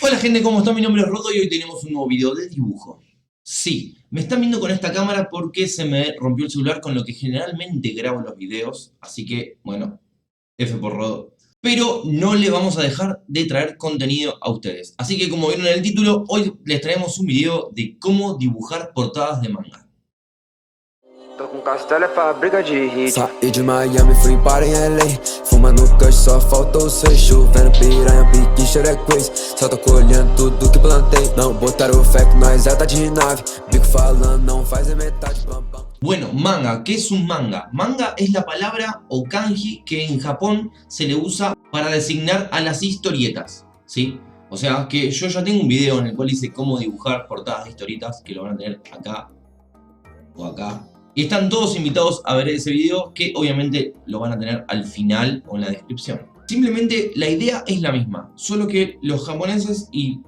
Hola gente, ¿cómo están? Mi nombre es Rodo y hoy tenemos un nuevo video de dibujo. Sí, me están viendo con esta cámara porque se me rompió el celular con lo que generalmente grabo los videos, así que, bueno, F por Rodo. Pero no le vamos a dejar de traer contenido a ustedes. Así que como vieron en el título, hoy les traemos un video de cómo dibujar portadas de manga. Tô com castelo, é fábrica de hit. Saí de Miami, fui para em LA. Fumando kush, só faltou ser. Chovendo piranha, pique Shrek Quiz. Só tô colhendo tudo que plantei. Não botaram fé que nós tá de nave. Bico falando, não faz a metade, pam pam. Bueno, manga, ¿qué es un manga? Manga es la palabra o kanji que en Japón se le usa para designar a las historietas, ¿sí? O sea que yo ya tengo un video en el cual hice cómo dibujar portadas de historietas, que lo van a tener acá o acá. Y están todos invitados a ver ese video, que obviamente lo van a tener al final o en la descripción. Simplemente la idea es la misma, solo que los japoneses y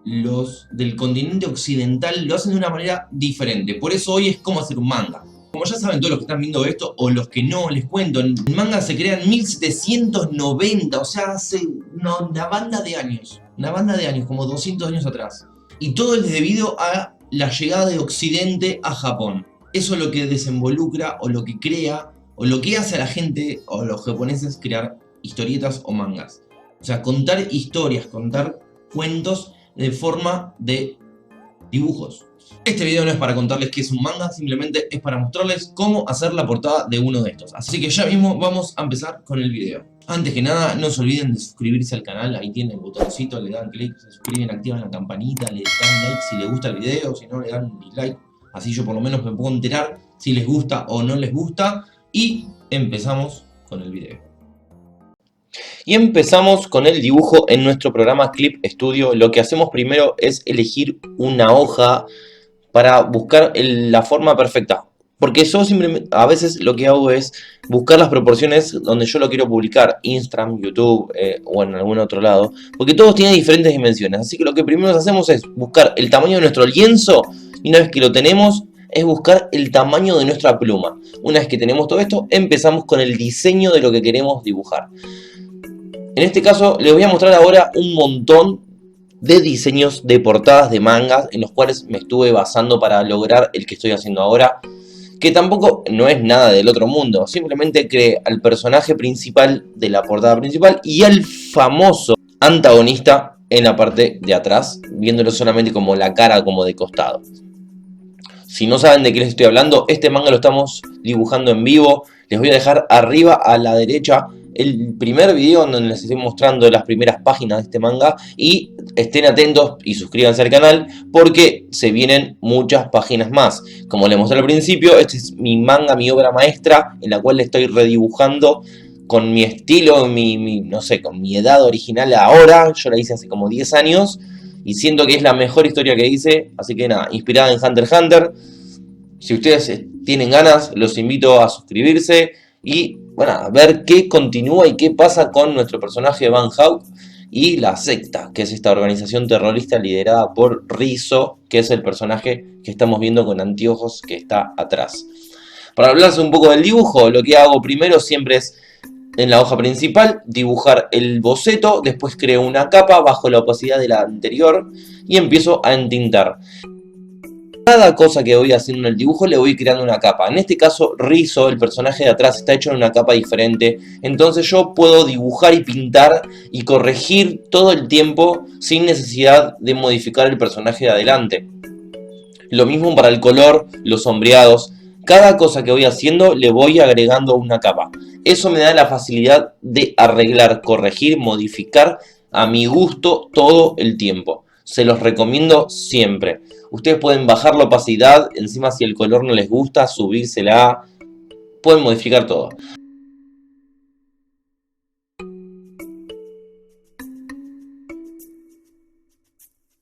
los del continente occidental lo hacen de una manera diferente. Por eso hoy es cómo hacer un manga. Como ya saben todos los que están viendo esto, o los que no, les cuento, el manga se crea en 1790, o sea, hace una banda de años. Una banda de años, como 200 años atrás. Y todo es debido a la llegada de Occidente a Japón. Eso es lo que desinvolucra, o lo que crea, o lo que hace a la gente, o a los japoneses, crear historietas o mangas. O sea, contar historias, contar cuentos de forma de dibujos. Este video no es para contarles qué es un manga, simplemente es para mostrarles cómo hacer la portada de uno de estos. Así que ya mismo vamos a empezar con el video. Antes que nada, no se olviden de suscribirse al canal, ahí tienen el botoncito, le dan clic, se suscriben, activan la campanita, le dan like si les gusta el video, si no le dan dislike. Así yo por lo menos me puedo enterar si les gusta o no les gusta. Y empezamos con el video. Y empezamos con el dibujo en nuestro programa Clip Studio. Lo que hacemos primero es elegir una hoja para buscar la forma perfecta. Porque yo simplemente, a veces lo que hago es buscar las proporciones donde yo lo quiero publicar. Instagram, YouTube o en algún otro lado. Porque todos tienen diferentes dimensiones. Así que lo que primero hacemos es buscar el tamaño de nuestro lienzo. Y una vez que lo tenemos, es buscar el tamaño de nuestra pluma. Una vez que tenemos todo esto, empezamos con el diseño de lo que queremos dibujar. En este caso, les voy a mostrar ahora un montón de diseños de portadas de mangas en los cuales me estuve basando para lograr el que estoy haciendo ahora. Que tampoco no es nada del otro mundo. Simplemente creé al personaje principal de la portada principal y al famoso antagonista en la parte de atrás, viéndolo solamente como la cara, como de costado. Si no saben de qué les estoy hablando, este manga lo estamos dibujando en vivo. Les voy a dejar arriba a la derecha el primer video en donde les estoy mostrando las primeras páginas de este manga. Y estén atentos y suscríbanse al canal porque se vienen muchas páginas más. Como les mostré al principio, este es mi manga, mi obra maestra, en la cual le estoy redibujando con mi estilo, no sé, con mi edad original ahora. Yo la hice hace como 10 años. Y siento que es la mejor historia que hice. Así que nada, inspirada en Hunter x Hunter. Si ustedes tienen ganas, los invito a suscribirse. Y bueno, a ver qué continúa y qué pasa con nuestro personaje Van Hawk y la secta, que es esta organización terrorista liderada por Rizzo, que es el personaje que estamos viendo con anteojos que está atrás. Para hablarse un poco del dibujo, lo que hago primero siempre es, en la hoja principal, dibujar el boceto, después creo una capa bajo la opacidad de la anterior y empiezo a entintar. Cada cosa que voy haciendo en el dibujo le voy creando una capa. En este caso, Rizzo, el personaje de atrás, está hecho en una capa diferente. Entonces yo puedo dibujar y pintar y corregir todo el tiempo sin necesidad de modificar el personaje de adelante. Lo mismo para el color, los sombreados. Cada cosa que voy haciendo le voy agregando una capa. Eso me da la facilidad de arreglar, corregir, modificar a mi gusto todo el tiempo. Se los recomiendo siempre. Ustedes pueden bajar la opacidad, encima si el color no les gusta, subírsela. Pueden modificar todo.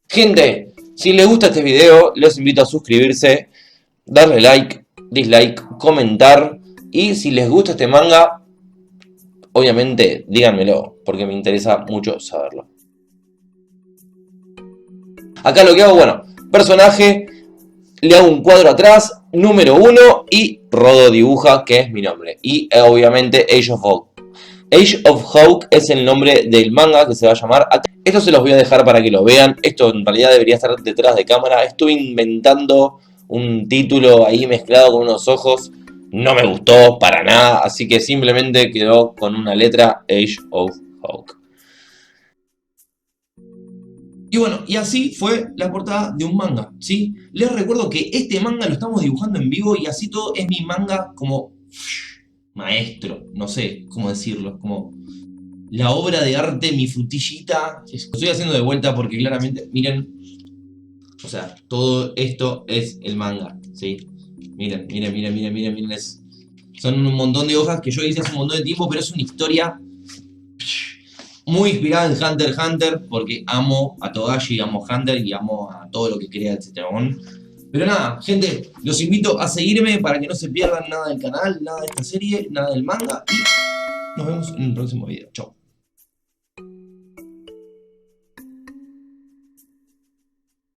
Gente, si les gusta este video, los invito a suscribirse, darle like, dislike, comentar. Y si les gusta este manga, obviamente díganmelo, porque me interesa mucho saberlo. Acá lo que hago, bueno, personaje, le hago un cuadro atrás, número 1 y Rodo dibuja, que es mi nombre. Y obviamente Age of Vogue. Age of Hawk es el nombre del manga que se va a llamar. Esto se los voy a dejar para que lo vean. Esto en realidad debería estar detrás de cámara. Estuve inventando un título ahí mezclado con unos ojos. No me gustó para nada, así que simplemente quedó con una letra Age of Hawk. Y bueno, y así fue la portada de un manga, ¿sí? Les recuerdo que este manga lo estamos dibujando en vivo y así todo es mi manga como maestro, no sé cómo decirlo, como la obra de arte, mi frutillita. Lo estoy haciendo de vuelta porque claramente, miren, o sea, todo esto es el manga, ¿sí? Miren, son un montón de hojas que yo hice hace un montón de tiempo, pero es una historia muy inspirada en Hunter x Hunter, porque amo a Togashi, amo a Hunter y amo a todo lo que crea este chabón. Pero nada, gente, los invito a seguirme para que no se pierdan nada del canal, nada de esta serie, nada del manga, y nos vemos en el próximo video. Chau.